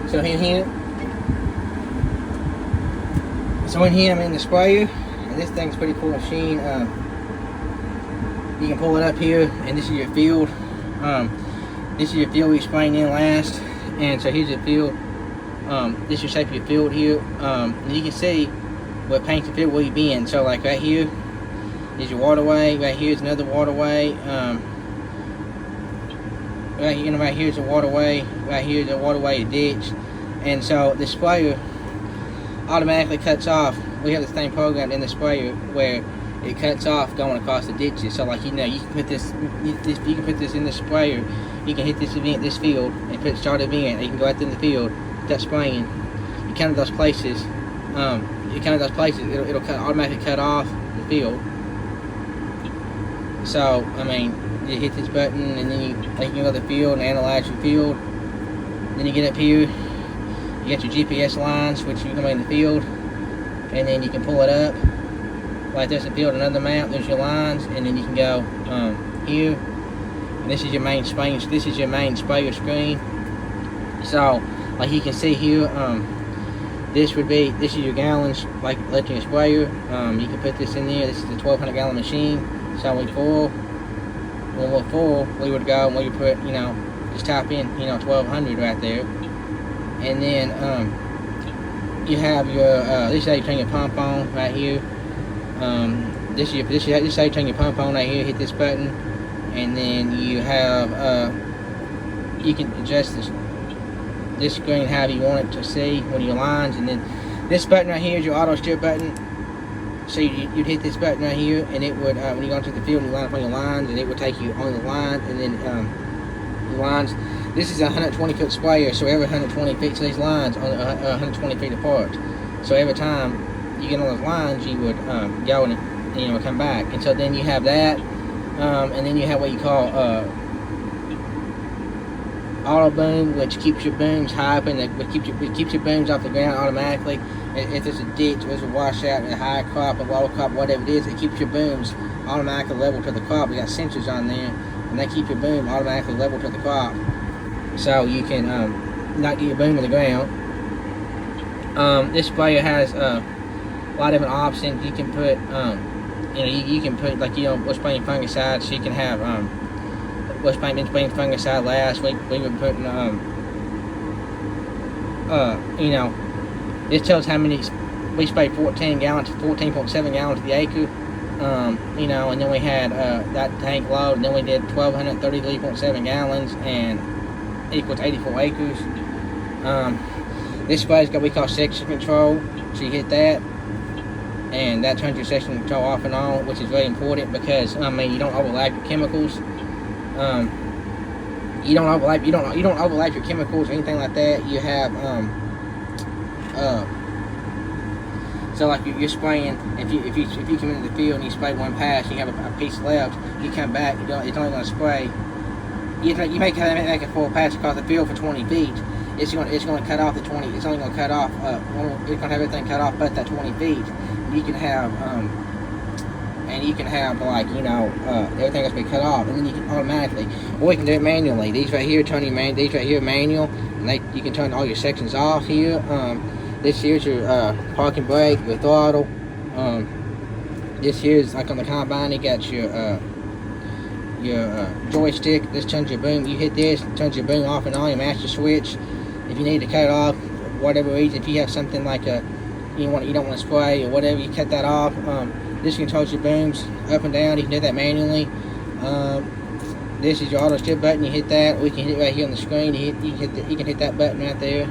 So in here, I'm in the sprayer, and this thing's a pretty cool machine. You can pull it up here, and this is your field. This is your field we spraying in last, and so here's your field. This is your shape of your field here. And you can see what paints the field where you've been. So like right here is your waterway. Right here is another waterway. Right here's a waterway. Right here is a waterway, a ditch. And so the sprayer automatically cuts off. We have the same program in the sprayer where it cuts off going across the ditches. So like you can put this in the sprayer. You can hit this field and put start event. You can go out in the field, start spraying. You count those places. It'll automatically cut off the field. So I mean, you hit this button and then you can go to the field and analyze your field. Then you get up here. You got your GPS lines, which you can be in the field, and then you can pull it up. Like there's a field, another map. There's your lines, and then you can go here. And this is your main sprayer. This is your main sprayer screen. So, like you can see here, this is your gallons, like electric your sprayer. You can put this in there. This is a 1,200 gallon machine. So when we're full, we would go and we would put, just type in, 1,200 right there. And then you have your this is how you turn your pump on right here. This is how you turn your pump on right here. Hit this button, and then you have you can adjust this screen however you want it to see when your lines. And then this button right here is your auto strip button. So you'd hit this button right here, and it would when you go into the field, you line up on your lines, and it would take you on the line, and then the lines. This is a 120 foot sprayer, so every 120 feet, so these lines are 120 feet apart. So every time you get on those lines, you would go and come back. And so then you have that, and then you have what you call auto boom, which keeps your booms high up, and it keeps your booms off the ground automatically. If there's a ditch, there's a washout, a high crop, a low crop, whatever it is, it keeps your booms automatically level to the crop. We got sensors on there, and they keep your boom automatically level to the crop. So you can not get your boom in the ground. This sprayer has a lot of different options. You can put, you can put we're spraying fungicides. So you can have, we're spraying fungicide last week. We were putting, this tells how many. We sprayed 14.7 gallons to the acre. And then we had that tank load, and then we did 1,233.7 gallons and equals 84 acres. This spray's got what we call section control. So you hit that, and that turns your section control off and on, which is very important because you don't overlap your chemicals. You don't overlap your chemicals or anything like that. You have so like you're spraying. If you come into the field and you spray one pass, you have a piece left. You come back, it's only going to spray. You make a full pass across the field for 20 feet. It's going to cut off the 20. It's only going to cut off. It's going to have everything cut off but that 20 feet. You can have everything has to be cut off, and then you can automatically, or you can do it manually. These right here, these right here manual, and you can turn all your sections off here. This here's your parking brake, your throttle. This here's like on the combine. You got your joystick. This turns your boom. You hit this, turns your boom off and on. Your master switch. If you need to cut it off, whatever reason, if you have something like you don't want to spray or whatever, you cut that off. This controls your booms up and down. You can do that manually. This is your auto strip button. You hit that. We can hit it right here on the screen. You can hit that button right there.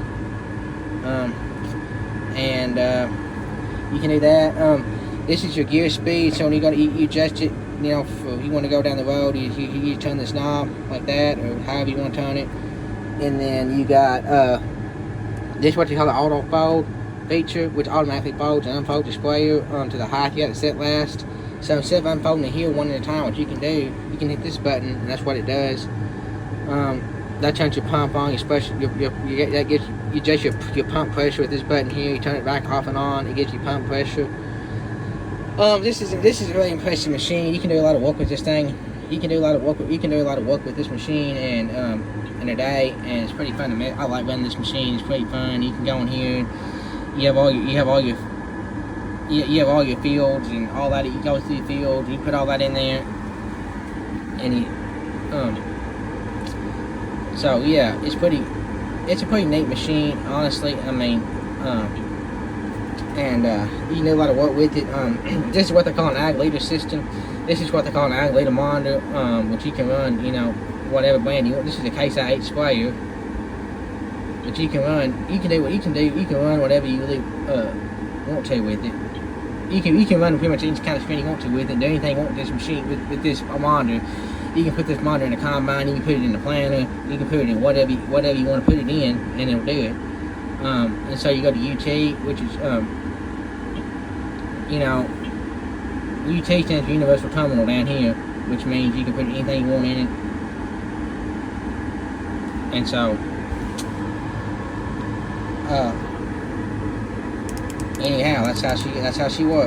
You can do that. This is your gear speed. So when you adjust it, if you want to go down the road, you turn this knob like that, or however you want to turn it. And then you got this is what you call the auto fold feature, which automatically folds and unfolds the sprayer to the height you got it set last. So instead of unfolding it here one at a time, what you can do, you can hit this button, and that's what it does. That turns your pump on. You adjust your pump pressure with this button here. You turn it back off and on. It gives you pump pressure. This is a really impressive machine. You can do a lot of work with this thing. You can do a lot of work with this machine, and in a day, and it's pretty fun to I like running this machine. It's pretty fun. You can go in here, you have all your fields and all that. You go through the fields, you put all that in there, and you so yeah, it's a pretty neat machine, honestly. I mean, and you can do a lot of work with it. This is what they call an ag leader system. This is what they call an ag leader monitor, which you can run, you know, whatever brand you want. This is a Case I-8 sprayer, but you can run. You can do what you can do. You can run whatever you really want to with it. You can run pretty much any kind of screen you want to with it. Do anything you want with this machine, with this monitor. You can put this monitor in a combine. You can put it in a planter. You can put it in whatever you want to put it in, and it'll do it. And so you go to UT, which is you know, UT stands for Universal Terminal down here, which means you can put anything you want in it. And so, anyhow, that's how she works.